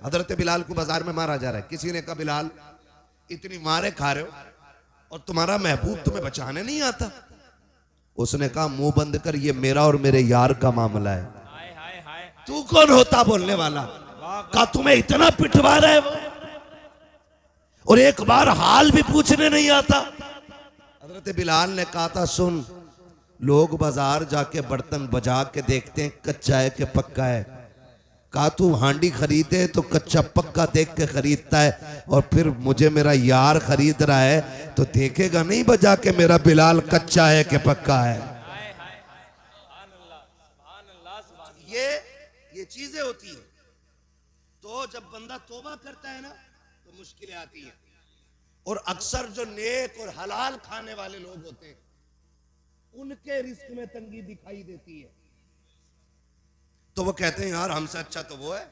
हजरत बिलाल को बाजार में मारा जा रहा है। किसी ने कहा बिलाल इतनी मारे खा रहे हो और तुम्हारा महबूब तुम्हें बचाने नहीं आता। उसने कहा मुंह बंद कर, ये मेरा और मेरे यार का मामला है, तू कौन होता बोलने वाला। कहा तुम्हें इतना पिटवा रहा है वो, और एक बार हाल भी पूछने नहीं आता। हजरत बिलाल ने कहा था सुन, लोग बाजार जाके बर्तन बजा के देखते हैं कच्चा है कि पक्का है। कहा तू हांडी खरीदे तो कच्चा पक्का देख के खरीदता है, और फिर मुझे मेरा यार खरीद रहा है तो देखेगा नहीं बजा के मेरा बिलाल कच्चा है कि पक्का है। ये चीजें होती है। तो जब बंदा तौबा करता है ना तो मुश्किलें आती हैं। और अक्सर जो नेक और हलाल खाने वाले लोग होते हैं उनके रिस्क में तंगी दिखाई देती है। तो वो कहते हैं यार हमसे अच्छा तो वो है,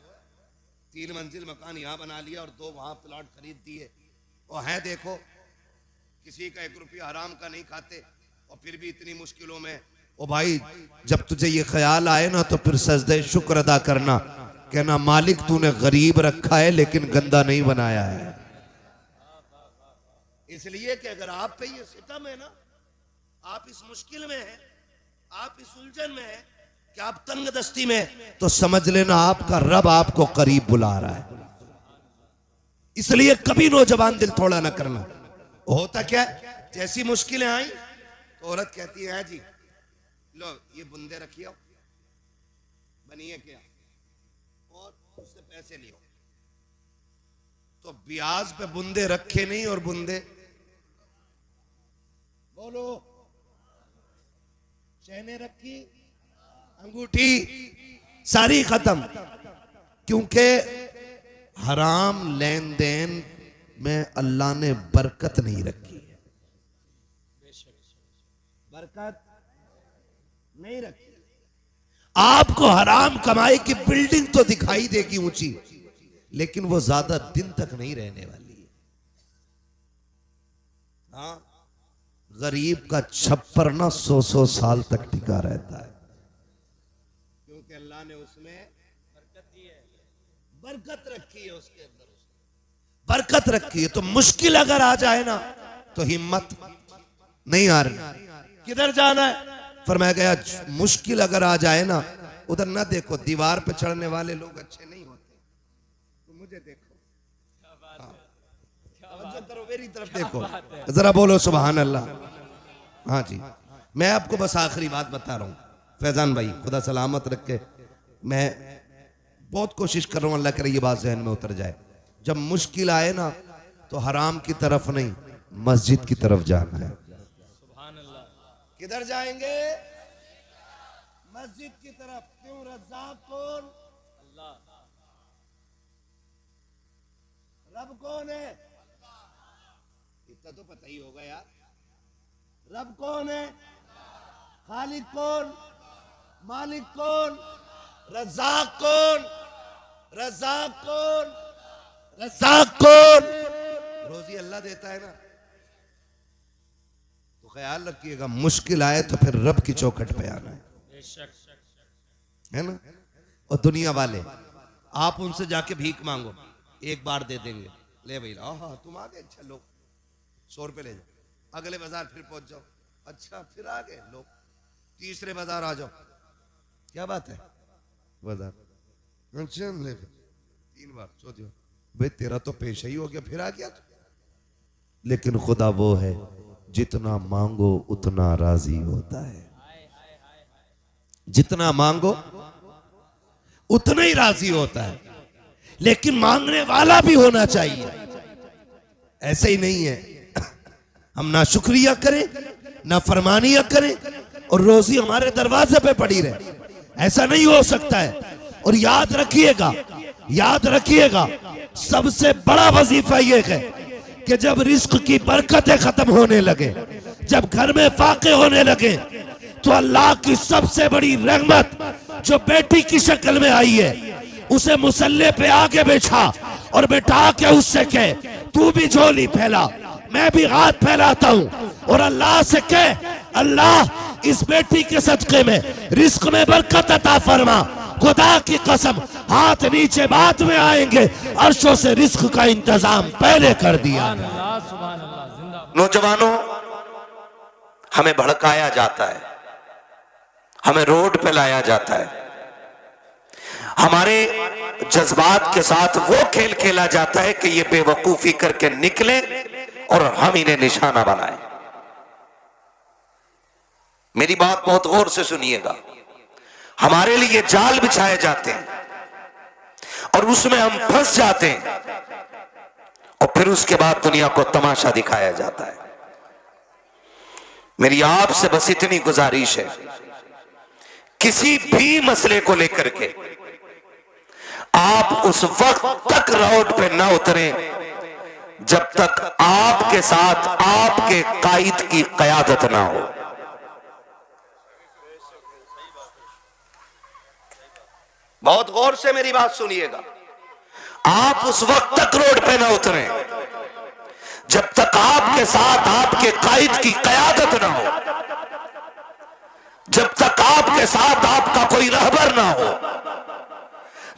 3 मंजिल मकान यहां बना लिया और 2 वहां प्लॉट खरीद दिए, और है देखो किसी का 1 रुपया हराम का नहीं खाते और फिर भी इतनी मुश्किलों में। ओ भाई जब तुझे ये ख्याल आए ना तो फिर सजदे शुक्र अदा करना, कहना मालिक तूने गरीब रखा है लेकिन गंदा नहीं बनाया है। इसलिए कि अगर आप पे ये सितम है ना, आप इस मुश्किल में हैं, आप इस उलझन में हैं कि आप तंग दस्ती में, तो समझ लेना आपका रब आपको करीब बुला रहा है। इसलिए कभी नौजवान दिल थोड़ा ना करना। होता क्या, जैसी मुश्किलें आई तो औरत कहती है जी लो ये बुंदे रखियो, बनिए क्या, और उससे पैसे लियो। तो ब्याज पे बुंदे रखे नहीं और बुंदे बोलो, चैने रखी, अंगूठी सारी खत्म, क्योंकि हराम लेन देन में अल्लाह ने बरकत नहीं रखी है। बरकत नहीं रखी। आपको हराम कमाई की बिल्डिंग तो दिखाई देगी ऊंची, लेकिन वो ज्यादा दिन तक नहीं रहने वाली है। हाँ, गरीब का छप्पर ना 100-100 साल तक टिका रहता है, क्योंकि अल्लाह ने उसमें बरकत दी है, बरकत रखी है, उसके अंदर बरकत रखी है। तो मुश्किल अगर आ जाए ना तो हिम्मत नहीं आ रही, किधर जाना है। फरमाया गया मुश्किल अगर आ जाए ना उधर ना देखो, दीवार पे चढ़ने वाले लोग अच्छे नहीं होते, तो मुझे देखो, करो मेरी तरफ देखो, जरा बोलो सुभान अल्लाह। हाँ जी, मैं आपको बस आखिरी बात बता रहा हूँ फैजान भाई, खुदा सलामत रखे। मैं बहुत कोशिश कर रहा हूँ, अल्लाह करे ये बात जहन में उतर जाए। जब मुश्किल आए ना तो हराम की तरफ नहीं, मस्जिद की तरफ जाना है। किधर जाएंगे? मस्जिद की तरफ। क्यों? रज़्ज़ाक़ कौन? अल्लाह। रब कौन है? इतना तो पता ही होगा यार। रब कौन है? खालिक कौन? मालिक कौन? रज़्ज़ाक़ कौन? रज़्ज़ाक़ कौन? रज़्ज़ाक़ कौन? रोजी अल्लाह देता है ना। तो ख्याल रखिएगा, मुश्किल आए तो फिर रब की चौखट पे आना है ना। और दुनिया वाले आप उनसे जाके भीख मांगो, एक बार दे देंगे, ले भाई हाँ तुम आ गए, अच्छा लो 100 रुपये ले जाओ। अगले बाजार फिर पहुंच जाओ, अच्छा फिर आ गए लो, तीसरे बाजार आ जाओ, क्या बात है बाजार, अच्छा ले 3 बार, चौथी बार भाई तेरा तो पेशा ही हो गया, फिर आ गया तो। लेकिन खुदा वो है जितना मांगो उतना राजी होता है, जितना मांगो उतना ही राजी होता है। लेकिन मांगने वाला भी होना चाहिए, ऐसे ही नहीं है हम ना शुक्रिया करें ना फरमानिया करें और रोजी हमारे दरवाजे पे पड़ी रहे, ऐसा नहीं हो सकता है। और याद रखिएगा, याद रखिएगा, सबसे बड़ा वजीफा यह है कि जब रिस्क की बरकतें खत्म होने लगे, जब घर में फाके होने लगे, तो अल्लाह की सबसे बड़ी रहमत जो बेटी की शक्ल में आई है, उसे मुसल्ले पे आगे बैठा और बैठा के उससे कहे तू भी झोली फैला, मैं भी हाथ फैलाता हूँ, और अल्लाह से कहे अल्लाह इस बेटी के सदके में रिस्क में बरकत अता फरमा, खुदा की कसम, हाथ नीचे बाद में आएंगे, अर्शों से रिस्क का इंतजाम पहले कर दिया। नौजवानों, हमें भड़काया जाता है, हमें रोड पे लाया जाता है, हमारे जज्बात के साथ वो खेल खेला जाता है कि ये बेवकूफी करके निकले और हम इन्हें निशाना बनाएं। मेरी बात बहुत गौर से सुनिएगा। हमारे लिए जाल बिछाए जाते हैं और उसमें हम फंस जाते हैं और फिर उसके बाद दुनिया को तमाशा दिखाया जाता है। मेरी आपसे बस इतनी गुजारिश है, किसी भी मसले को लेकर के आप उस वक्त तक रोड पे ना उतरें जब तक आपके साथ आपके कायद की क़यादत ना हो। बहुत गौर से मेरी बात सुनिएगा। आप उस वक्त तक रोड पे ना उतरें जब तक आपके साथ आपके कायद की क़यादत ना हो, जब तक आपके साथ आपका कोई रहबर ना हो,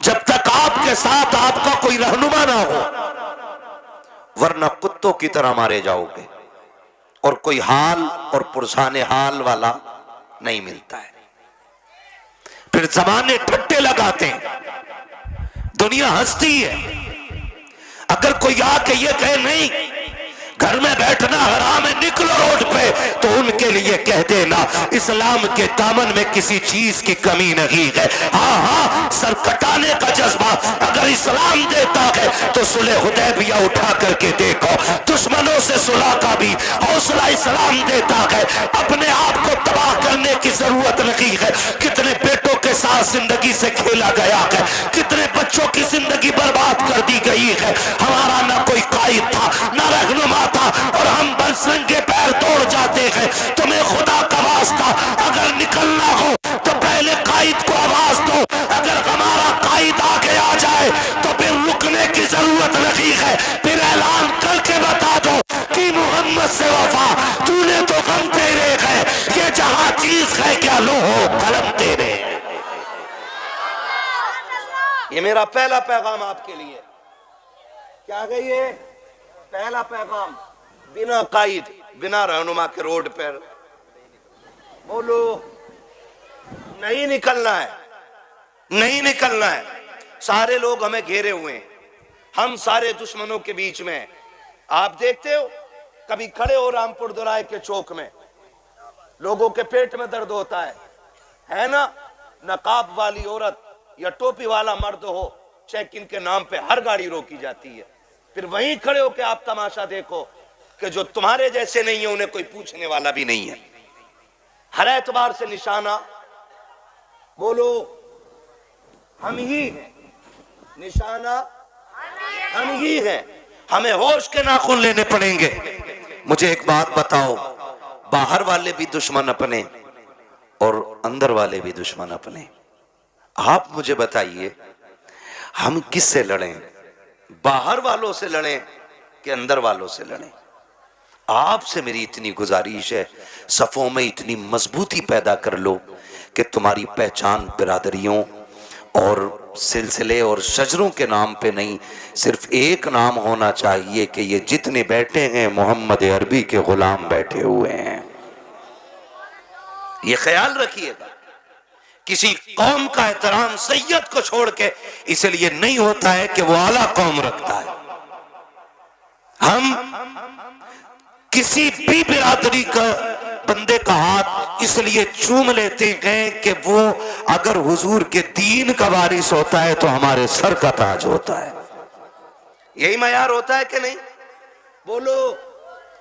जब तक आपके साथ आपका कोई रहनुमा ना हो, वरना कुत्तों की तरह मारे जाओगे और कोई हाल और पुरसाने हाल वाला नहीं मिलता है। फिर जमाने ठट्टे लगाते हैं, दुनिया हंसती है। अगर कोई आके ये कहे नहीं घर में बैठना हराम है, निकलो रोड पे, तो उनके लिए कह देना इस्लाम के दामन में किसी चीज की कमी नहीं है। हाँ हाँ, सर कटाने का जज्बा अगर इस्लाम देता है तो सुलह हुदैबिया उठा करके देखो, दुश्मनों से सुलह का भी हौसला इस्लाम देता है। अपने आप को तबाह करने की जरूरत नहीं है। कितने बेटों के साथ जिंदगी से खेला गया है, कितने बच्चों की जिंदगी बर्बाद कर दी गई है। हमारा ना कोई कायद था, ना रहनुमा था, और हम बस नंगे पैर दौड़ जाते हैं। तुम्हें खुदा का वास्ता अगर निकलना हो तो पहले कायद को आवाज दो। अगर हमारा कायद आगे आ जाए तो फिर रुकने की जरूरत नहीं है, फिर ऐलान करके बता दो कि मोहम्मद से वफा, तूने तो गम तेरे है, ये जहां चीज है क्या लो हो कलम तेरे। ये मेरा पहला पैगाम आपके लिए। क्या है ये पहला पैगाम? बिना कायद, बिना रहनुमा के रोड पर बोलो, नहीं निकलना है, नहीं निकलना है। सारे लोग हमें घेरे हुए हैं, हम सारे दुश्मनों के बीच में हैं। आप देखते हो कभी खड़े हो रामपुर दोराहे के चौक में, लोगों के पेट में दर्द होता है ना? नकाब वाली औरत या टोपी वाला मर्द हो, चेक इन के नाम पे हर गाड़ी रोकी जाती है। फिर वहीं खड़े होकर आप तमाशा देखो कि जो तुम्हारे जैसे नहीं है उन्हें कोई पूछने वाला भी नहीं है। हर एतबार से निशाना बोलो हम ही हैं, निशाना हम ही हैं। हमें होश के नाखून लेने पड़ेंगे। मुझे एक बात बताओ, बाहर वाले भी दुश्मन अपने और अंदर वाले भी दुश्मन अपने। आप मुझे बताइए हम किससे लड़ें? बाहर वालों से लड़ें कि अंदर वालों से लड़ें? आपसे मेरी इतनी गुजारिश है, सफों में इतनी मजबूती पैदा कर लो कि तुम्हारी पहचान बिरादरियों और सिलसिले और शजरों के नाम पे नहीं, सिर्फ एक नाम होना चाहिए कि ये जितने बैठे हैं मोहम्मद अरबी के गुलाम बैठे हुए हैं। ये ख्याल रखिएगा। किसी कौम का एहतराम सैयद को छोड़ के इसलिए नहीं होता है कि वो आला कौम रखता है। हम किसी भी बिरादरी का बंदे का हाथ इसलिए चूम लेते हैं कि वो अगर हुजूर के दीन का वारिस होता है तो हमारे सर का ताज होता है। यही मयार होता है कि नहीं? बोलो।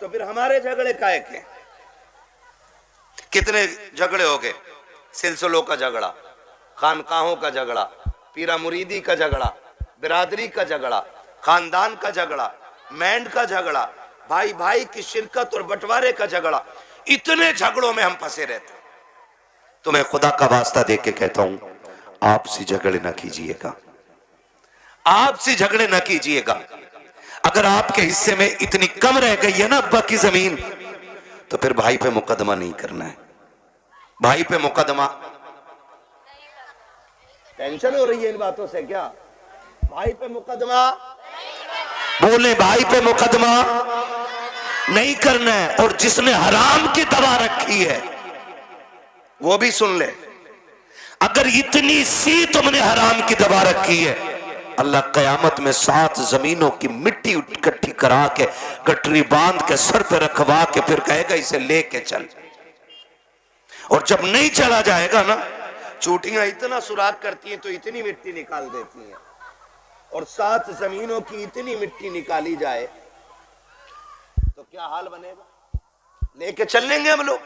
तो फिर हमारे झगड़े काहे के? कितने झगड़े हो गए? सिलसिलों का झगड़ा, खानकाहों का झगड़ा, पीरा मुरीदी का झगड़ा, बिरादरी का झगड़ा, खानदान का झगड़ा, मैंड का झगड़ा, भाई भाई की शिरकत और बंटवारे का झगड़ा। इतने झगड़ों में हम फंसे रहते हैं। तो मैं खुदा का वास्ता दे के कहता हूं, आपसी झगड़े न कीजिएगा, आपसी झगड़े न कीजिएगा। अगर आपके हिस्से में इतनी कम रह गई है ना अब्बा की जमीन, तो फिर भाई पे मुकदमा नहीं करना है। भाई पे मुकदमा टेंशन हो रही है इन बातों से क्या? भाई पे मुकदमा, बोले भाई पे मुकदमा नहीं करना है। और जिसने हराम की दवा रखी है वो भी सुन ले, अगर इतनी सी तुमने हराम की दवा रखी है, अल्लाह कयामत में 7 जमीनों की मिट्टी इकट्ठी करा के गठरी बांध के सर पे रखवा के फिर कहेगा इसे लेके चल। और जब नहीं चला जाएगा ना, चूटियां इतना सुराख करती हैं तो इतनी मिट्टी निकाल देती हैं, और 7 जमीनों की इतनी मिट्टी निकाली जाए तो क्या हाल बनेगा? लेके चल लेंगे हम लोग?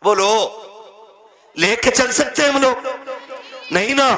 बोलो, लेके चल सकते हैं हम लोग? नहीं ना,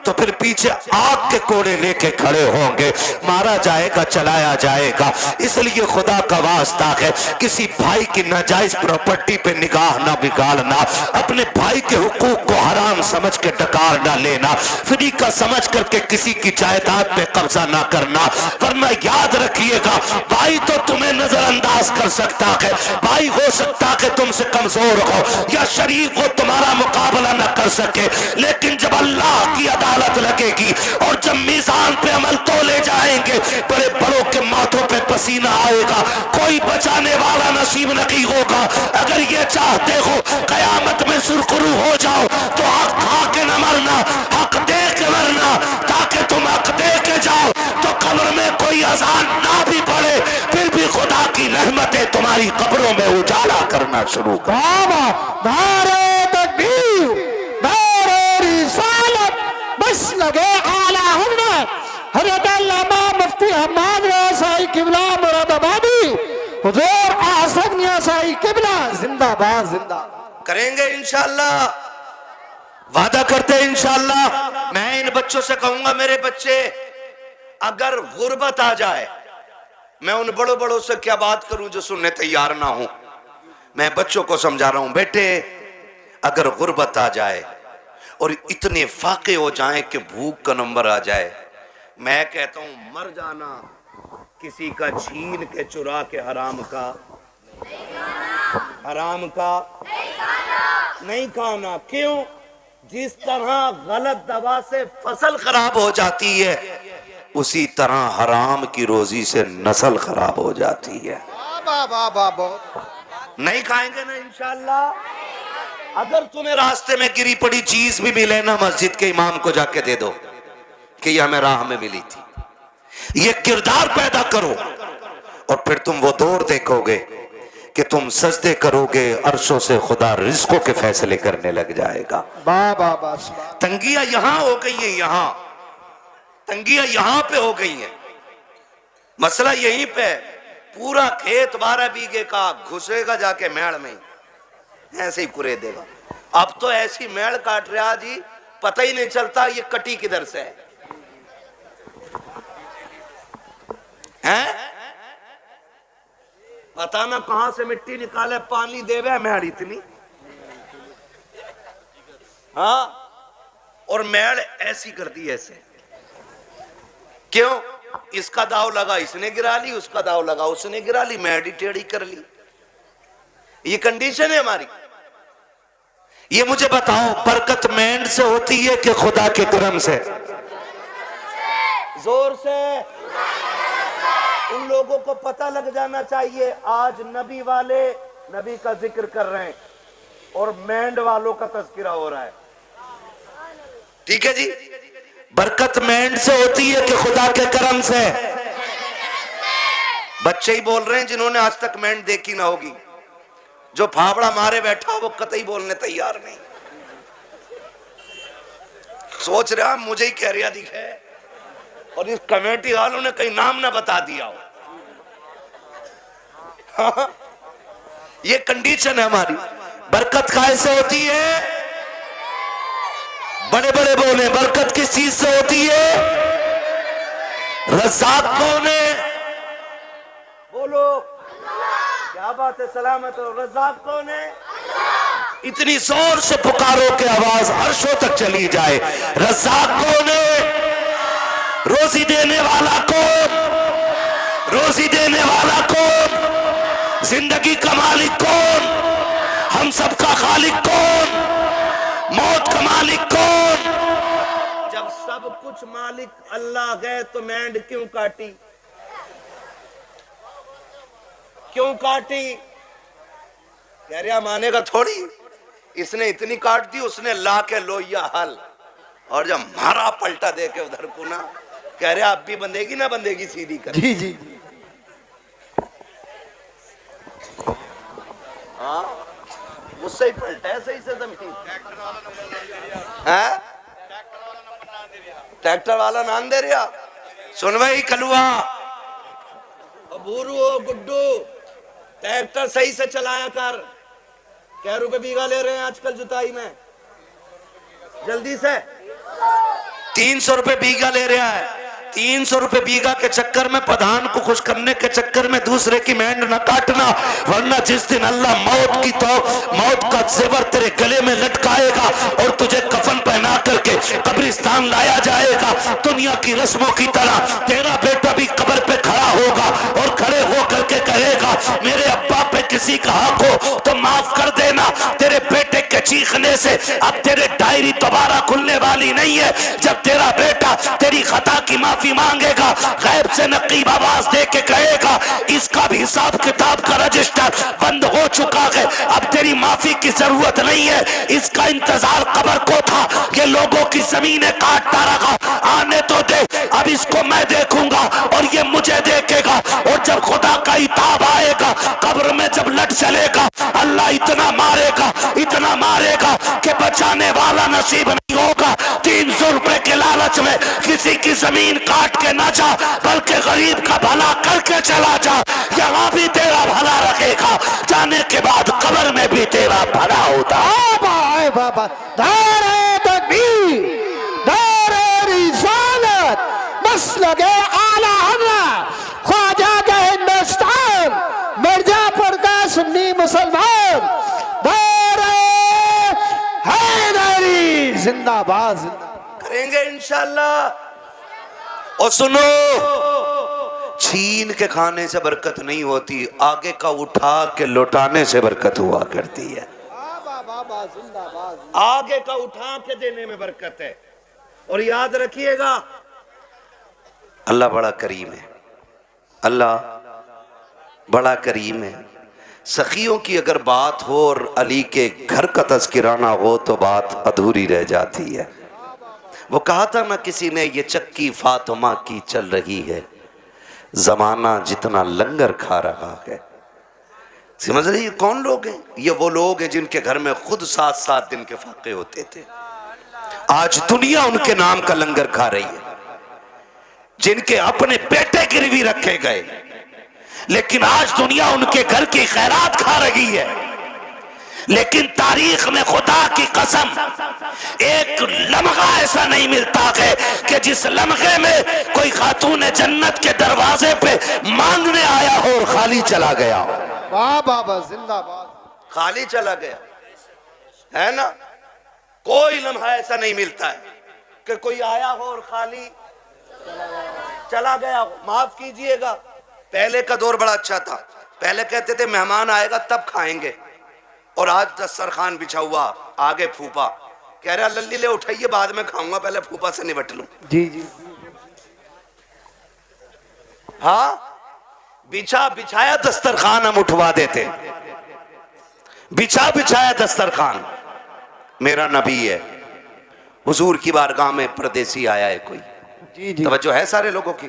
तो फिर पीछे आग के कोड़े लेके खड़े होंगे, मारा जाएगा, चलाया जाएगा। इसलिए खुदा का वास्ता है, किसी भाई की नाजायज प्रॉपर्टी पे निगाह ना बिगाड़ना, अपने भाई के हुकूक को हराम समझ के डकार ना लेना, फ्री का समझ करके किसी की जायदाद पे कब्जा ना करना। वरना याद रखिएगा, भाई तो तुम्हें नजरअंदाज कर सकता है, भाई हो सकता है तुमसे कमजोर हो या शरीफ हो, तुम्हारा मुकाबला ना कर सके, लेकिन जब अल्लाह की अदालत लगेगी और जब मीज़ान पे अमल तोले जाएंगे, बड़े बड़ों के माथों पे पसीना आएगा, कोई बचाने वाला नसीब नहीं होगा। अगर ये चाहते हो कयामत में सुरखरू हो जाओ तो हक खा के न मरना, हक दे के मरना, ताकि तुम हक दे के जाओ तो कब्र में कोई अजान ना भी पड़े, फिर भी खुदा की रहमतें तुम्हारी कब्रों में उजाला करना शुरू कर। बस लगे आला हज़रत अल्लामा मुफ्ती हम्माद साई किबला मुरादाबादी, हुजूर आसफ मियां साई किबला जिंदाबाद जिंदा। करेंगे इंशाअल्लाह, वादा करते हैं इंशाअल्लाह। मैं इन बच्चों से कहूंगा, मेरे बच्चे अगर गुर्बत आ जाए, मैं उन बड़ों बड़ों से क्या बात करूं जो सुनने तैयार ना हो। मैं बच्चों को समझा रहा हूं, बेटे अगर गुर्बत आ जाए और इतने फाके हो जाएं कि भूख का नंबर आ जाए, मैं कहता हूं मर जाना, किसी का छीन के चुरा के हराम का नहीं खाना। क्यों? जिस तरह गलत दवा से फसल खराब हो जाती है, उसी तरह हराम की रोजी से नस्ल खराब हो जाती है। नहीं खाएंगे ना इंशाअल्लाह। अगर तुम्हें रास्ते में गिरी पड़ी चीज भी मिले ना, मस्जिद के इमाम को जाके दे दो कि यह हमें राह में मिली थी। ये किरदार पैदा करो और फिर तुम वो दौर देखोगे कि तुम सजदे करोगे, अर्शों से खुदा रिज़्क़ों के फैसले करने लग जाएगा। तंगियां यहां हो गई है, यहां तंगियां यहां पे हो गई है, मसला यहीं पे। पूरा खेत 12 बीघे का घुसेगा जाके मेड़ में, ऐसे ही कुरे देगा। अब तो ऐसी मेड़ काट रहा जी, पता ही नहीं चलता ये कटी किधर से है? पता ना कहां से मिट्टी निकाले, पानी देवे मेड़ इतनी। हाँ, और मेड़ ऐसी कर दी ऐसे। क्यों? इसका दाव लगा इसने गिरा ली, उसका दाव लगा उसने गिरा ली, मेड़ ही टेढ़ी कर ली। ये कंडीशन है हमारी। ये मुझे बताओ, बरकत मेंढ से होती है कि खुदा के करम से? जोर से। उन लोगों को पता लग जाना चाहिए, आज नबी वाले नबी का जिक्र कर रहे हैं और मेंढ वालों का तज़किरा हो रहा है। ठीक है जी, बरकत मेंढ से होती है कि खुदा के करम से? बच्चे ही बोल रहे हैं जिन्होंने आज तक मेंढ देखी ना होगी। जो फावड़ा मारे बैठा वो कतई बोलने तैयार नहीं। सोच रहा मुझे ही कह रिया दिखे, और इस कमेटी वालों ने कहीं नाम ना बता दिया हो। हाँ, ये कंडीशन है हमारी। बरकत कैसे होती है? बड़े बड़े बोले, बरकत किस चीज से होती है? रज़ाक कौन है? बोलो, क्या बात है, सलामत हो। रज़ाक कौन है? इतनी जोर से पुकारो कि आवाज अर्शों तक चली जाए। रज़ाक कौन है? रोजी देने वाला कौन? रोजी देने वाला कौन? जिंदगी का मालिक कौन? हम सबका खालिक कौन? मौत का मालिक कौन? कुछ मालिक अल्लाह गए तो मैंड क्यों काटी? क्यों काटी? कह रहा मानेगा थोड़ी, इसने इतनी काट दी, उसने ला के लोहिया हल, और जब मारा पलटा दे के उधर को ना, कह रहा अब भी बंधेगी ना बंधेगी सीधी कर। जी जी हाँ मुझसे ही पलटा है सही से जमीन है, ट्रैक्टर वाला नाम दे रहा। सुन भाई कलुआ बूरू गुड्डू, ट्रैक्टर सही से चलाया कर। क्या रुपए बीघा ले रहे हैं आजकल जुताई में? जल्दी से 300 रुपए बीघा ले रहा है। 300 रुपए बीघा के चक्कर में, प्रधान को खुश करने के चक्कर में दूसरे की मेंढ न काटना, वरना जिस दिन अल्लाह मौत का जेवर तेरे गले में लटकाएगा और तुझे कफन पहना करके कब्रिस्तान लाया जाएगा, दुनिया की रस्मों की तरह तेरा बेटा भी कब्र पे खड़ा होगा और खड़े हो करके कहेगा मेरे अब्बा पे किसी का हक हो तो माफ कर देना। तेरे बेटे के चीखने से अब तेरे डायरी दोबारा खुलने वाली नहीं है। जब तेरा बेटा तेरी खता की माफी मांगेगा, गैब से नकीब आवाज दे के कहेगा इसका भी हिसाब किताब का रजिस्टर बंद हो चुका है, अब तेरी माफी की जरूरत नहीं है। इसका इंतजार कब्र को था, ये लोगों की जमीनें काटता रहा, आने तो दे, अब इसको मैं देखूंगा और ये मुझे देखेगा। और जब खुदा का इताब आएगा, कब्र में जब लट चलेगा, अल्लाह इतना मारेगा कि बचाने वाला नसीब नहीं होगा। 300 रुपए के लालच में किसी की जमीन काट के ना जा, बल्कि गरीब का भला करके चला जा, यहाँ भी तेरा भला रखेगा, जाने के बाद कब्र में भी तेरा भला होता। बाबा दारे तकबीर, दारे रिसालत, मसलके आला हज़रत ख्वाजा का हिंदुस्तान, मिर्जापुर का सुन्नी मुसलमान, दारे हैदरी जिंदाबाद करेंगे इंशाल्लाह। और सुनो, छीन के खाने से बरकत नहीं होती, आगे का उठा के लौटाने से बरकत हुआ करती है। आगे का उठा के देने में बरकत है। और याद रखिएगा अल्लाह बड़ा करीम है, अल्लाह बड़ा करीम है। सखियों की अगर बात हो और अली के घर का तज़किराना हो तो बात अधूरी रह जाती है। वो कहा था ना किसी ने, ये चक्की फातिमा की चल रही है, जमाना जितना लंगर खा रहा है। समझ रही है कौन लोग हैं? ये वो लोग हैं जिनके घर में खुद 7-7 दिन के फाके होते थे, आज दुनिया उनके नाम का लंगर खा रही है। जिनके अपने बेटे गिरवी रखे गए, लेकिन आज दुनिया उनके घर की खैरात खा रही है। लेकिन तारीख में खुदा की कसम एक लम्हा ऐसा नहीं मिलता है कि जिस लम्हे में कोई खातून जन्नत के दरवाजे पे मांगने आया हो और खाली चला गया हो। वाह बाबा जिंदाबाद, खाली चला गया है ना। कोई लम्हा ऐसा नहीं मिलता है कि कोई आया हो और खाली चला गया हो। माफ कीजिएगा, पहले का दौर बड़ा अच्छा था। पहले कहते थे मेहमान आएगा तब खाएंगे, और आज दस्तरखान बिछा हुआ, आगे फूफा कह रहा लल्ली ले उठाइए बाद में खाऊंगा, पहले फूफा से निपट लूं। जी जी हाँ, बिछाया दस्तरखान हम उठवा देते, बिछाया दस्तरखान। मेरा नबी है, हुजूर की बारगाह में परदेसी आया है कोई। जी जी तवज्जो है सारे लोगों की?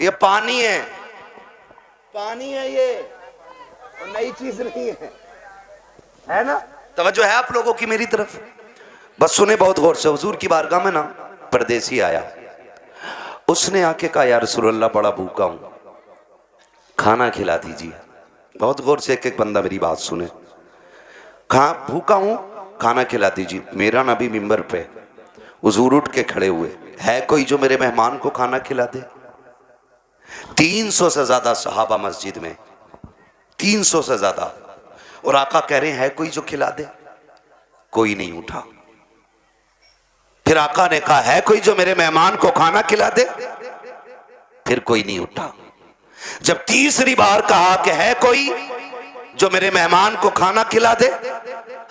ये पानी है, पानी है, ये नई चीज नहीं है ना। तवज्जो है आप लोगों की मेरी तरफ? बस सुने बहुत गौर से। हुजूर की बारगाह में ना परदेसी आया, उसने आके कहा या रसूलल्लाह बड़ा भूखा हूं, खाना खिला दीजिए। बहुत गौर से एक बंदा मेरी बात सुने। भूखा हूं, खाना खिला दीजिए। मेरा नबी मिंबर पे, हुजूर उठ के खड़े हुए, है कोई जो मेरे मेहमान को खाना खिला दे? 300 से ज्यादा सहाबा मस्जिद में, 300 से ज्यादा, और आका कह रहे हैं है कोई जो खिला दे? कोई नहीं उठा। फिर आका ने कहा है कोई जो मेरे मेहमान को खाना खिला दे? फिर कोई नहीं उठा। जब तीसरी बार कहा कि है कोई जो मेरे मेहमान को खाना खिला दे,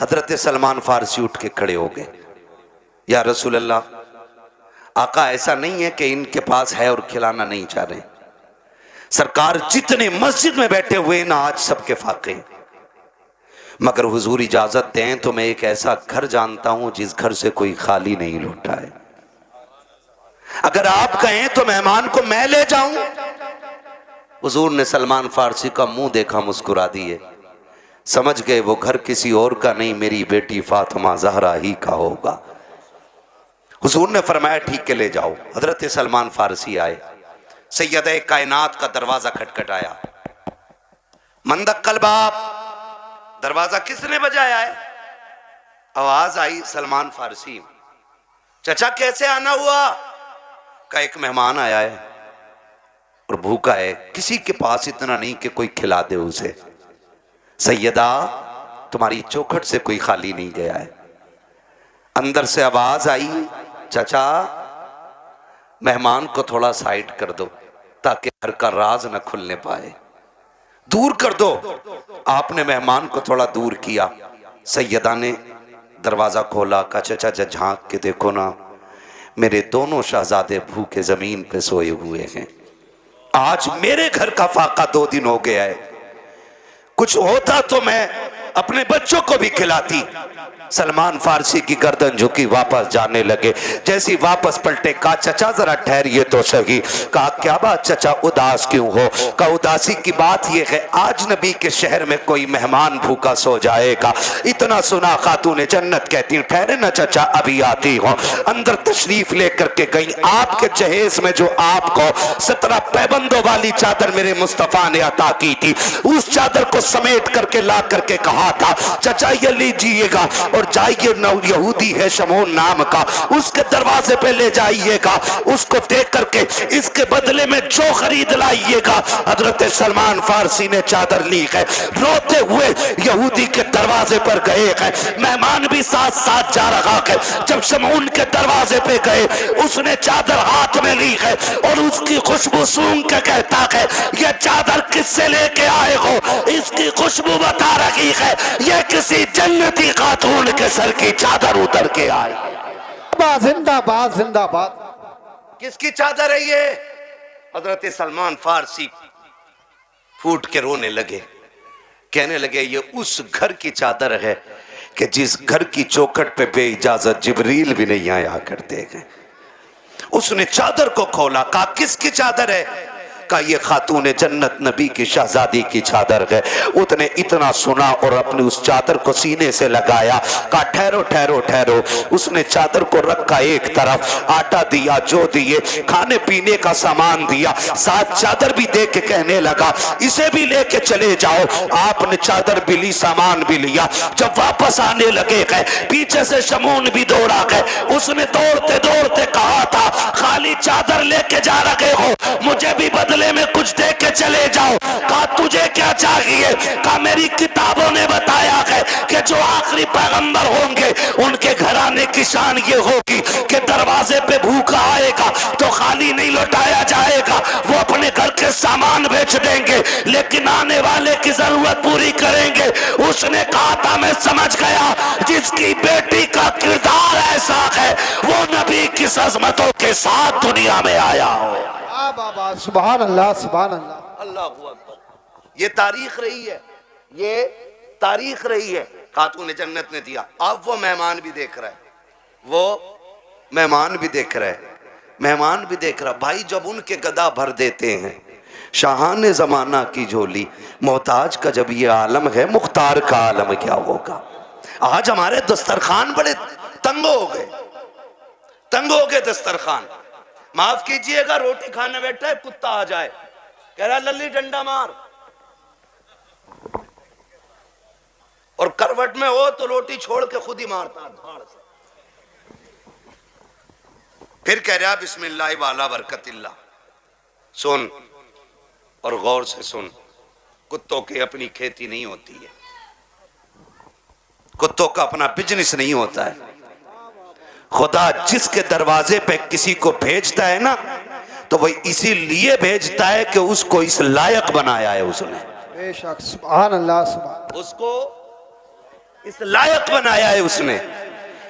हजरत सलमान फारसी उठ के खड़े हो गए, या रसूल अल्लाह आका ऐसा नहीं है कि इनके पास है और खिलाना नहीं चाह रहे। सरकार जितने मस्जिद में बैठे हुए ना आज सबके फाके, मगर हुजूर इजाजत दें तो मैं एक ऐसा घर जानता हूं जिस घर से कोई खाली नहीं लौटा है। अगर आप कहें तो मेहमान को मैं ले जाऊं। हुजूर ने सलमान फारसी का मुंह देखा, मुस्कुरा दिए, समझ गए वो घर किसी और का नहीं, मेरी बेटी फातिमा जहरा ही का होगा। हुजूर ने फरमाया ठीक है ले जाओ। हजरत सलमान फारसी आए, सैयद कायनात का दरवाजा खटखटाया। मंदक्कल बाप, दरवाजा किसने बजाया है? आवाज आई सलमान फारसी। चचा कैसे आना हुआ? का एक मेहमान आया है और भूखा है, किसी के पास इतना नहीं कि कोई खिला दे उसे। सैयदा तुम्हारी चौखट से कोई खाली नहीं गया है। अंदर से आवाज आई, चाचा मेहमान को थोड़ा साइड कर दो ताकि घर का राज न खुलने पाए, दूर कर दो। आपने मेहमान को थोड़ा दूर किया। सैयदा ने दरवाजा खोला, का चाचा झांक के देखो ना, मेरे दोनों शहजादे भूखे जमीन पे सोए हुए हैं। आज मेरे घर का फाका 2 दिन हो गया है। कुछ होता तो मैं अपने बच्चों को भी खिलाती। सलमान फारसी की गर्दन झुकी, वापस जाने लगे। जैसी वापस पलटे, कहा चचा जरा ठहरिए तो सही। कहा क्या बात चचा, उदास क्यों हो? कहा उदासी की बात यह है आज नबी के शहर में कोई मेहमान भूखा सो जाएगा। इतना सुना खातूने जन्नत कहती, ठहरे ना चचा अभी आती हो। अंदर तशरीफ लेकर के गई। आपके जहेज में जो आपको 17 पैबंदों वाली चादर मेरे मुस्तफा ने अता की थी, उस चादर को समेट करके ला करके कहा था चचा ये लीजिएगा और जाइए, यहूदी है शमोन नाम का, उसके दरवाजे पे ले जाइएगा, उसको देख करके इसके बदले में जो खरीद लाइएगा। हजरत सलमान फारसी ने चादर ली है, रोते हुए यहूदी के दरवाजे पर गए हैं। मेहमान भी साथ साथ जा रहा है। जब शमून के दरवाजे पे गए, उसने चादर हाथ में ली है और उसकी खुशबू सूंघ के कहता है यह चादर किससे लेके आए हो? इसकी खुशबू बता रही है यह किसी जन्नती खातून के सर की चादर उतर के आई। जिंदाबाद जिंदाबाद। किसकी चादर है ये? हजरत सलमान फारसी फूट के रोने लगे, कहने लगे ये उस घर की चादर है कि जिस घर की चौखट पे बेइजाजत जिब्रील भी नहीं आया करते हैं। उसने चादर को खोला, कहा किसकी चादर है? का ये खातून जन्नत नबी की शहजादी की चादर है। उसने इतना सुना और अपनी उस चादर को सीने से लगाया। कहा ठहरो ठहरो ठहरो। उसने चादर को रखा एक तरफ, आटा दिया, जो दिए, खाने पीने का सामान दिया, साथ चादर भी दे के कहने लगा इसे भी लेके चले जाओ। आपने चादर भी ली, सामान भी लिया। जब वापस आने लगे गए, पीछे से शमून भी दौड़ा गए। उसने दौड़ते दौड़ते कहा था खाली चादर लेके जा रहे हो, मुझे भी बदले में कुछ दे के चले जाओ। कहा तुझे क्या चाहिए? कहा मेरी किताबों ने बताया है कि जो आखिरी पैगंबर होंगे उनके घराने की शान ये होगी कि दरवाजे पे भूखा आएगा तो खाली नहीं लौटाया जाएगा, वो अपने घर के सामान बेच देंगे लेकिन आने वाले की जरूरत पूरी करेंगे। उसने कहा था मैं समझ गया जिसकी बेटी का किरदार ऐसा है वो नबी की अज़मतों के साथ दुनिया में आया हो। बाबा सुभान अल्लाह सुभान अल्लाह। अल्लाह अकबर। ये तारीख रही है, ये तारीख रही है। खातून जन्नत ने दिया। अब वो मेहमान भी देख रहा है, वो मेहमान भी देख रहा है, मेहमान भी देख रहा। भाई जब उनके गदा भर देते हैं शाहान जमाना की झोली, मोहताज का जब ये आलम है, मुख्तार का आलम क्या होगा? आज हमारे दस्तरखान बड़े तंग हो गए, तंग हो गए दस्तरखान। माफ कीजिएगा, रोटी खाने बैठा है, कुत्ता आ जाए, कह रहा लल्ली डंडा मार, और करवट में हो तो रोटी छोड़ के खुद ही मारता धाड़ से। फिर कह रहा बिस्मिल्लाह वाला बरकतिल्ला। सुन और गौर से सुन, कुत्तों की अपनी खेती नहीं होती है, कुत्तों का अपना बिजनेस नहीं होता है। खुदा जिसके दरवाजे पे किसी को भेजता है ना, तो वह इसीलिए भेजता है कि उसको इस लायक बनाया है उसने। बेशक सुभान अल्लाह सुभान। उसको इस लायक बनाया है उसने।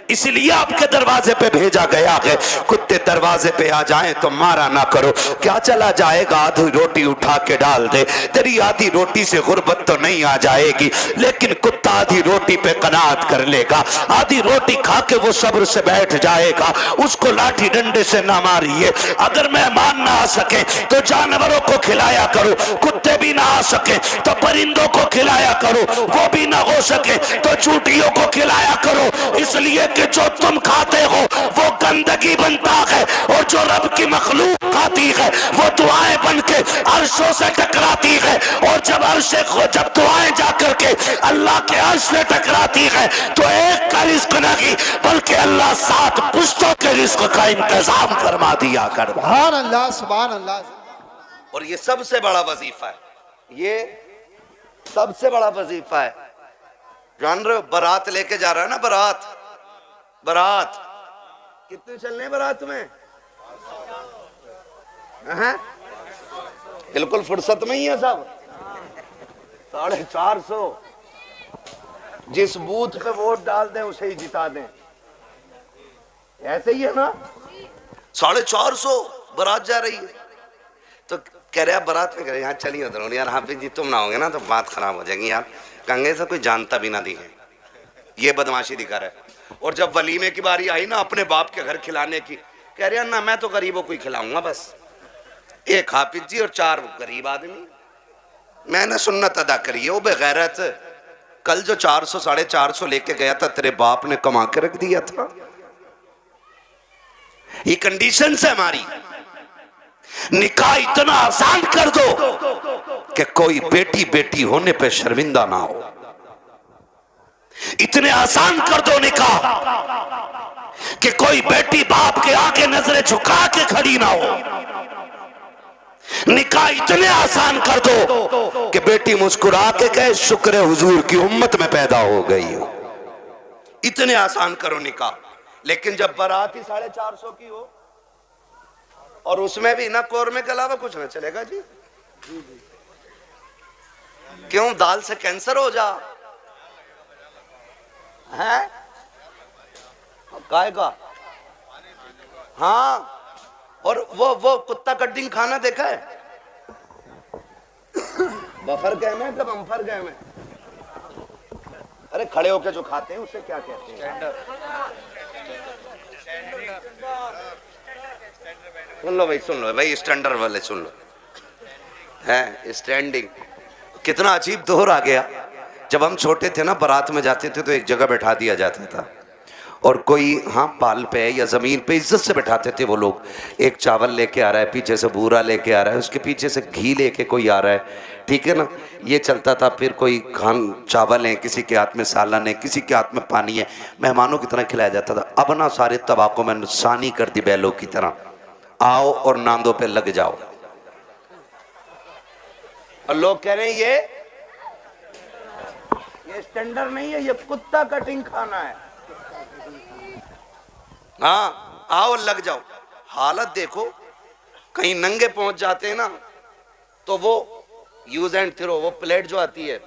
इसलिए आपके दरवाजे पे भेजा गया है। कुत्ते दरवाजे पे आ जाएं तो मारा ना करो। क्या चला जाएगा, आधी रोटी उठा के डाल दे, तेरी आधी रोटी से गुर्बत तो नहीं आ जाएगी, लेकिन कुत्ता आधी रोटी पे कनात कर लेगा। आधी रोटी खा के वो सब्र से बैठ जाएगा। उसको लाठी डंडे से ना मारिए। अगर मेहमान ना आ सके तो जानवरों को खिलाया करो। कुत्ते भी ना आ सके तो परिंदों को खिलाया करो। वो भी ना हो सके तो चूटियों को खिलाया करो। इसलिए कि जो तुम खाते हो वो गंदगी बनता है, और जो रब की मखलूक खाती है वो दुआएं बन के अर्शों से टकराती है। और जब दुआएं जाकर के अल्लाह के अर्श से टकराती है तो एक का रिस्क नहीं बल्कि अल्लाह 7 पुश्तों के रिस्क का इंतजाम फरमा दिया कर। सुभान अल्लाह, सुभान अल्लाह। और ये सबसे बड़ा वजीफा है, ये सबसे बड़ा वजीफा है। जान रहे हो, बारात लेके जा रहा है ना, बारात कितने चलने बारात में? बिल्कुल फुर्सत में ही है सब। 450। जिस बूथ पे वोट डाल दें उसे ही जिता दें, ऐसे ही है ना। 450 बारात जा रही है। तो कह रहे बारात में कह रहे यहाँ चलिए उधर। यार हाफिज जी तुम ना होगे ना तो बात खराब हो जाएगी यार। कंगे से कोई जानता भी ना दिखे, ये बदमाशी दिखा रहा है। और जब वलीमे की बारी आई ना अपने बाप के घर खिलाने की, कह रहे ना मैं तो गरीबों को ही खिलाऊंगा बस। एक हाफिज जी और 4 गरीब आदमी। मैंने सुन्नत अदा करी है। वो बेगैरत, कल जो 400 450 लेके गया था तेरे बाप ने कमा के रख दिया था। ये कंडीशन है हमारी। निकाह इतना आसान कर दो कि कोई बेटी होने पे शर्मिंदा ना हो। इतने आसान कर दो निकाह कि कोई बेटी बाप के आगे नजरें झुका के खड़ी ना हो। निकाह इतने आसान कर दो कि बेटी मुस्कुरा के कहे शुक्र हुजूर की उम्मत में पैदा हो गई हो। इतने आसान करो निकाह। लेकिन जब बारात ही 450 की हो और उसमें भी ना कौरमे के अलावा कुछ ना चलेगा जी। क्यों? दाल से कैंसर हो जा है काय का? हाँ। और वो कुत्ता कटिंग खाना देखा है? बफर गए में कब अम्फर गए में? अरे खड़े होके जो खाते हैं उसे क्या कहते हैं? सुन लो भाई स्टैंडर्ड वाले सुन लो। है स्टैंडिंग। कितना अजीब दौर आ गया। जब हम छोटे थे ना बारात में जाते थे तो एक जगह बैठा दिया जाता था और कोई पाल पे या जमीन पे इज्जत से बैठाते थे वो लोग। एक चावल लेके आ रहा है, पीछे से बूरा लेके आ रहा है, उसके पीछे से घी लेके कोई आ रहा है, ठीक है ना, ये चलता था। फिर कोई चावल है, किसी के हाथ में सालन है, किसी के हाथ में पानी है, मेहमानों की तरह खिलाया जाता था। अब ना सारे तबाकों में नुकसानी कर दी बैलों की तरह। आओ और नांदों पे लग जाओ। और लोग कह रहे हैं ये स्टैंडर्ड नहीं है, ये कुत्ता कटिंग खाना है। हाँ आओ लग जाओ। हालत देखो, कहीं नंगे पहुंच जाते हैं ना तो वो यूज एंड थ्रो, वो प्लेट जो आती है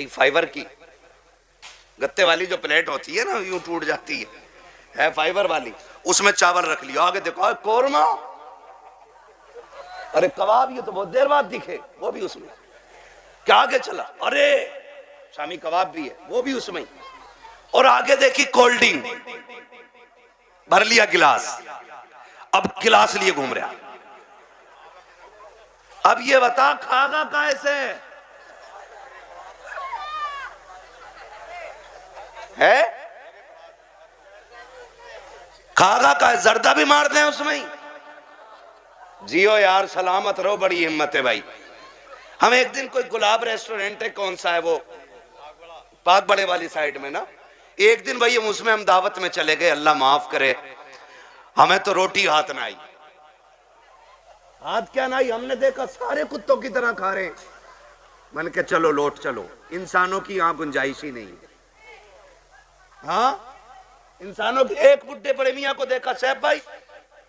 फाइबर की, गत्ते वाली जो प्लेट होती है ना यूं टूट जाती है फाइबर वाली, उसमें चावल रख लिया। आगे देखो कोरमा, अरे कबाब, ये तो बहुत देर बाद दिखे, वो भी उसमें। क्या आगे चला, अरे शामी कबाब भी है, वो भी उसमें। और आगे देखी कोल्ड ड्रिंक, भर लिया गिलास, अब गिलास लिए घूम रहा। अब ये बता खागा कैसे है? खागा का जर्दा भी मार दें उसमें ही। जियो यार, सलामत रहो, बड़ी हिम्मत है भाई। हम एक दिन कोई गुलाब रेस्टोरेंट है, कौन सा है वो, पाक बड़े वाली साइड में ना, एक दिन भाई उसमें हम दावत में चले गए, अल्लाह माफ करे, हमें तो रोटी हाथ ना आई। हाथ क्या ना आई, हमने देखा सारे कुत्तों की तरह खा रहे। मन के चलो लौट चलो, इंसानों की यहां गुंजाइश ही नहीं। हाँ इंसानों की। एक बुड्ढे बड़े मियाँ को देखा, साहब भाई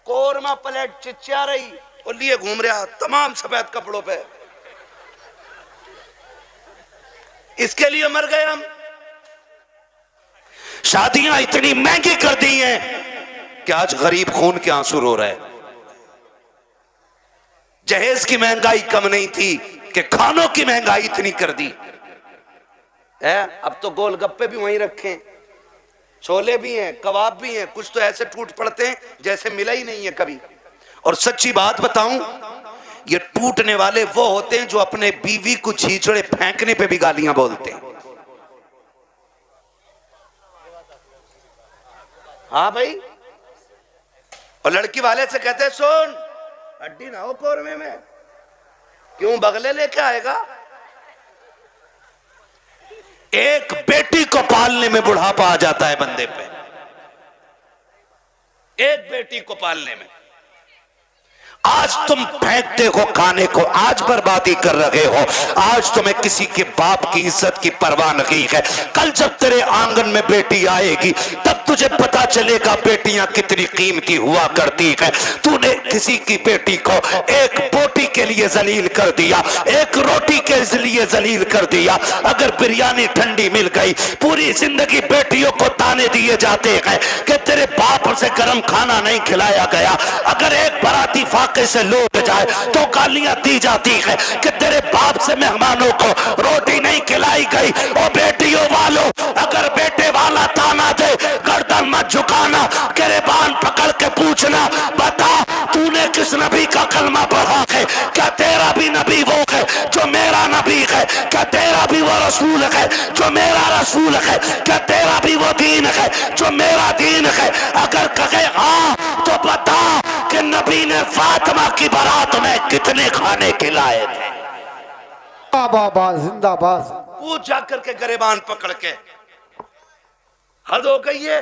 कोरमा प्लेट चिच्चा रही और लिए घूम रहा, तमाम सफेद कपड़ों पे। इसके लिए मर गए हम। शादियां इतनी महंगी कर दी हैं कि आज गरीब खून के आंसू रो रहा है। जहेज की महंगाई कम नहीं थी कि खानों की महंगाई इतनी कर दी है। अब तो गोलगप्पे भी वहीं रखे, छोले भी हैं, कबाब भी हैं, कुछ तो ऐसे टूट पड़ते हैं जैसे मिला ही नहीं है कभी। और सच्ची बात बताऊं, ये टूटने वाले वो होते हैं जो अपने बीवी को छींचड़े फेंकने पे भी गालियां बोलते हैं। हाँ भाई, और लड़की वाले से कहते हैं सुन हड्डी ना हो कोरमे में, क्यों बगले लेके आएगा। एक बेटी को पालने में बुढ़ापा आ जाता है बंदे पे, एक बेटी को पालने में। आज तुम फेंकते हो खाने को, आज बर्बादी कर रहे हो, आज तुम्हें किसी के बाप की इज्जत की परवाह नहीं है। कल जब तेरे आंगन में बेटी आएगी तब तुझे पता चलेगा बेटियां कितनी कीमती हुआ करती है। तूने किसी की बेटी को एक बोटी के लिए जलील कर दिया, एक रोटी के लिए जलील कर दिया। अगर बिरयानी ठंडी मिल गई, पूरी जिंदगी बेटियों को ताने दिए जाते हैं कि तेरे बाप से गर्म खाना नहीं खिलाया गया। अगर एक बाराती फाके से लौट जाए तो गालियां दी जाती है कि तेरे बाप से मेहमानों को रोटी नहीं खिलाई गई। और बेटियों वालों, अगर बेटे वाला ताना दे गर्दन मत झुकाना, गिरबान पकड़ के पूछना, बता तूने किस नबी का कलमा पढ़ा है? क्या तेरा भी नबी वो है जो मेरा नबी है? क्या तेरा भी वो रसूल है जो मेरा रसूल है? क्या तेरा भी वो दीन है जो मेरा दीन है? अगर कहे हाँ तो बता कि नबी ने फातिमा की बारात में कितने खाने खिलाए थे। बाबा जिंदाबाद। पूछ जाकर के गिरबान पकड़ के, हद हो गई है।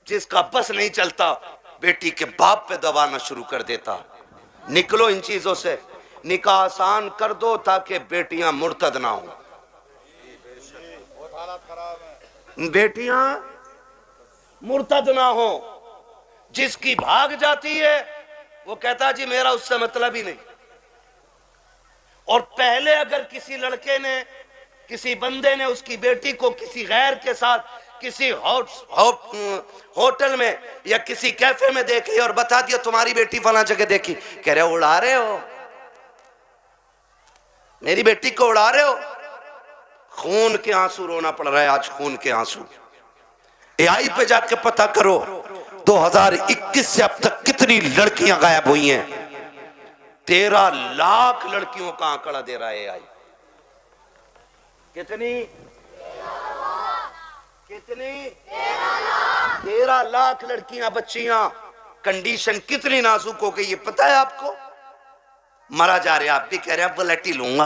जिसका बस नहीं चलता बेटी के बाप पे दबाना शुरू कर देता। निकलो इन चीजों से, निकाह आसान कर दो ताकि बेटियां मुर्तद ना हो। बेटियां मुर्तद ना हो। जिसकी भाग जाती है वो कहता जी मेरा उससे मतलब ही नहीं। और पहले अगर किसी लड़के ने, किसी बंदे ने उसकी बेटी को किसी गैर के साथ किसी होटल में या किसी कैफे में देख लिया और बता दिया तुम्हारी बेटी फला जगह देखी, कह रहे हो उड़ा रहे हो, मेरी बेटी को उड़ा रहे हो। खून के आंसू रोना पड़ रहा है आज, खून के आंसू। एआई पे जाके पता करो 2021 से अब तक कितनी लड़कियां गायब हुई हैं। 13 लाख लड़कियों का आंकड़ा दे रहा है एआई। कितनी 13 लाख लड़कियां, बच्चियां। कंडीशन कितनी नाजुक हो गई ये पता है आपको? मरा जा रहे, आप भी कह रहे हैं बुलेट ही लूंगा,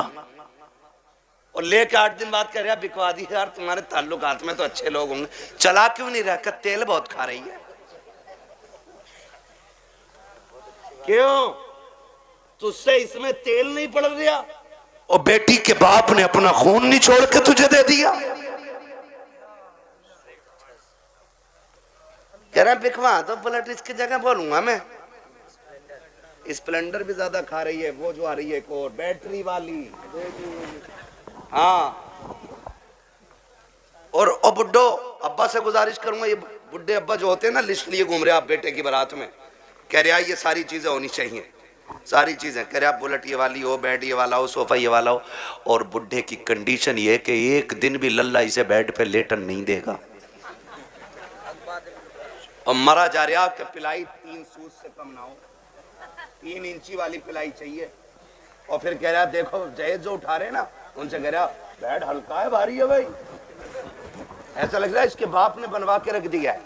और लेके 8 दिन बाद कह रहे हैं बिकवा दी यार, तुम्हारे ताल्लुकात में तो अच्छे लोग होंगे, चला क्यों नहीं रहा? तेल बहुत खा रही है। क्यों? तुझसे इसमें तेल नहीं पड़ रहा? और बेटी के बाप ने अपना खून नहीं छोड़ के तुझे दे दिया। कह रहा बिकवा तो बुलेट इसकी जगह बोलूंगा मैं। स्प्लेंडर भी ज्यादा खा रही है, वो जो आ रही है एक और बैटरी वाली। हाँ, और बुड्ढो अब्बा से गुजारिश करूंगा, ये बुड्ढे अब्बा जो होते हैं ना, लिस्ट लिए घूम रहे आप बेटे की बारात में, कह रहे ये सारी चीजें होनी चाहिए, सारी चीजें। कह रहे आप बुलेट ये वाली हो, बेड ये वाला हो, सोफा ये वाला हो। और बुड्ढे की कंडीशन ये है कि एक दिन भी लल्ला इसे बेड पे लेटन नहीं देगा। और मरा जा रहा कि पिलाई 3 सूत से कम ना हो, 3 इंची वाली पिलाई चाहिए। और फिर कह रहा देखो जहेज जो उठा रहे ना, उनसे कह रहा बेड हल्का है भारी है भाई, ऐसा लग रहा है इसके बाप ने बनवा के रख दिया है,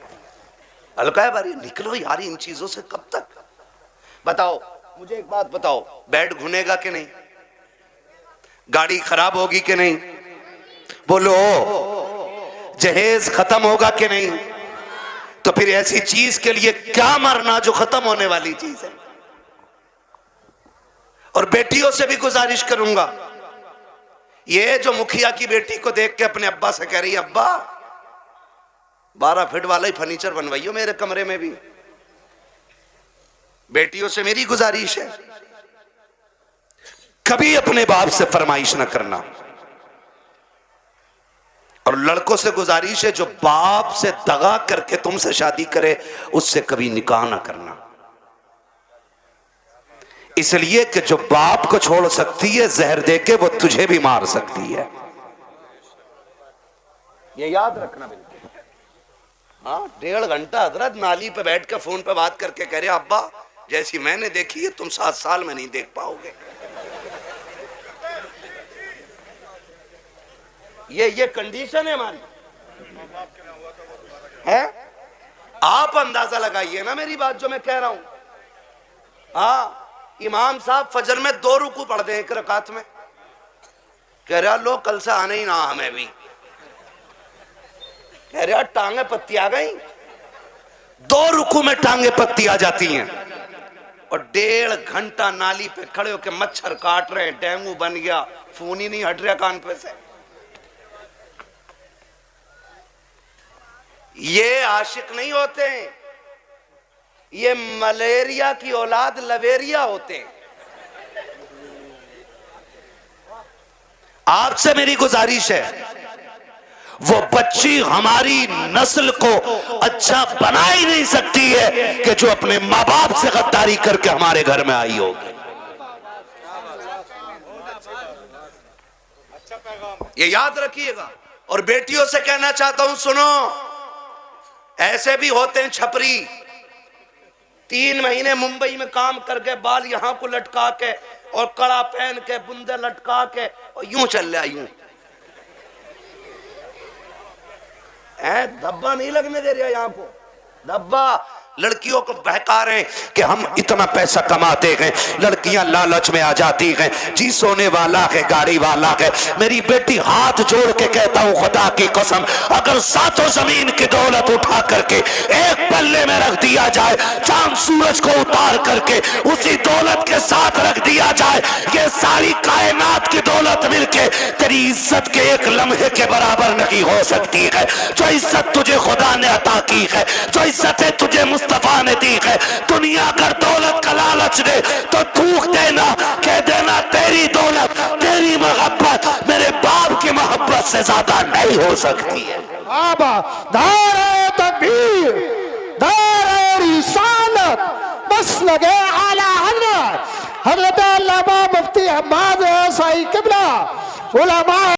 हल्का है भारी। निकलो यार इन चीजों से कब तक। बताओ मुझे एक बात बताओ, बेड घुनेगा कि नहीं? गाड़ी खराब होगी कि नहीं? बोलो। जहेज खत्म होगा कि नहीं? तो फिर ऐसी चीज के लिए क्या मरना जो खत्म होने वाली चीज है। और बेटियों से भी गुजारिश करूंगा, ये जो मुखिया की बेटी को देख के अपने अब्बा से कह रही है अब्बा 12 फीट वाला ही फर्नीचर बनवाइयो मेरे कमरे में भी। बेटियों से मेरी गुजारिश है, कभी अपने बाप से फरमाइश ना करना। और और लड़कों से गुजारिश है जो बाप से दगा करके तुमसे शादी करे उससे कभी निकाह ना करना, इसलिए कि जो बाप को छोड़ सकती है जहर देके वो तुझे भी मार सकती है, ये याद रखना बिल्कुल। हाँ 1.5 घंटा हजरत नाली पे बैठ कर फोन पे बात करके कह रहे अब्बा जैसी मैंने देखी है तुम 7 साल में नहीं देख पाओगे। ये कंडीशन है हमारी है। आप अंदाजा लगाइए ना मेरी बात जो मैं कह रहा हूं। हाँ इमाम साहब फजर में 2 रुकू पढ़ दे 1 रकात में, कह रहा लो कल से आने ही ना हमें भी, कह रहा टांगे पत्ती आ गई, 2 रुकू में टांगे पत्ती आ जाती हैं और 1.5 घंटा नाली पे खड़े होकर मच्छर काट रहे हैं, डेंगू बन गया, फोन ही नहीं हट रहा कान पे से। ये आशिक नहीं होते, ये मलेरिया की औलाद लवेरिया होते हैं। आपसे मेरी गुजारिश है वो बच्ची हमारी नस्ल को अच्छा बना ही नहीं सकती है कि जो अपने माँ बाप से गद्दारी करके हमारे घर में आई होगी। ये याद रखिएगा। और बेटियों से कहना चाहता हूं सुनो, ऐसे भी होते हैं छपरी, 3 महीने मुंबई में काम करके बाल यहां को लटका के और कड़ा पहन के बुंदे लटका के और यूं चल रहा यूं, धब्बा नहीं लगने दे रहा यहां को, धब्बा लड़कियों को बहका रहे हैं कि हम इतना पैसा कमाते हैं, लड़कियां लालच में आ जाती हैं, जी सोने वाला है गाड़ी वाला है। मेरी बेटी हाथ जोड़ के कहता हूं खुदा की कसम अगर 7 जमीन की दौलत उठा करके एक पल्ले में रख दिया जाए, चांद सूरज को उतार करके उसी दौलत के साथ रख दिया जाए, ये सारी कायनात की दौलत मिलके तेरी इज्जत के एक लम्हे के बराबर नहीं हो सकती है। जो इज्जत तुझे खुदा ने अता की है, जो इज्जतें तुझे मुस्तफा ने दी है, दुनिया अगर दौलत का लालच दे तो थूक देना, कह देना तेरी दौलत तेरी मोहब्बत मेरे बाप की मोहब्बत से ज्यादा नहीं हो सकती है। आबा दारे तकबीर दारे रिसालत बस लगे आला हजरत हजरत अल्लामा मुफ्ती हम्माद साई किबला उलमा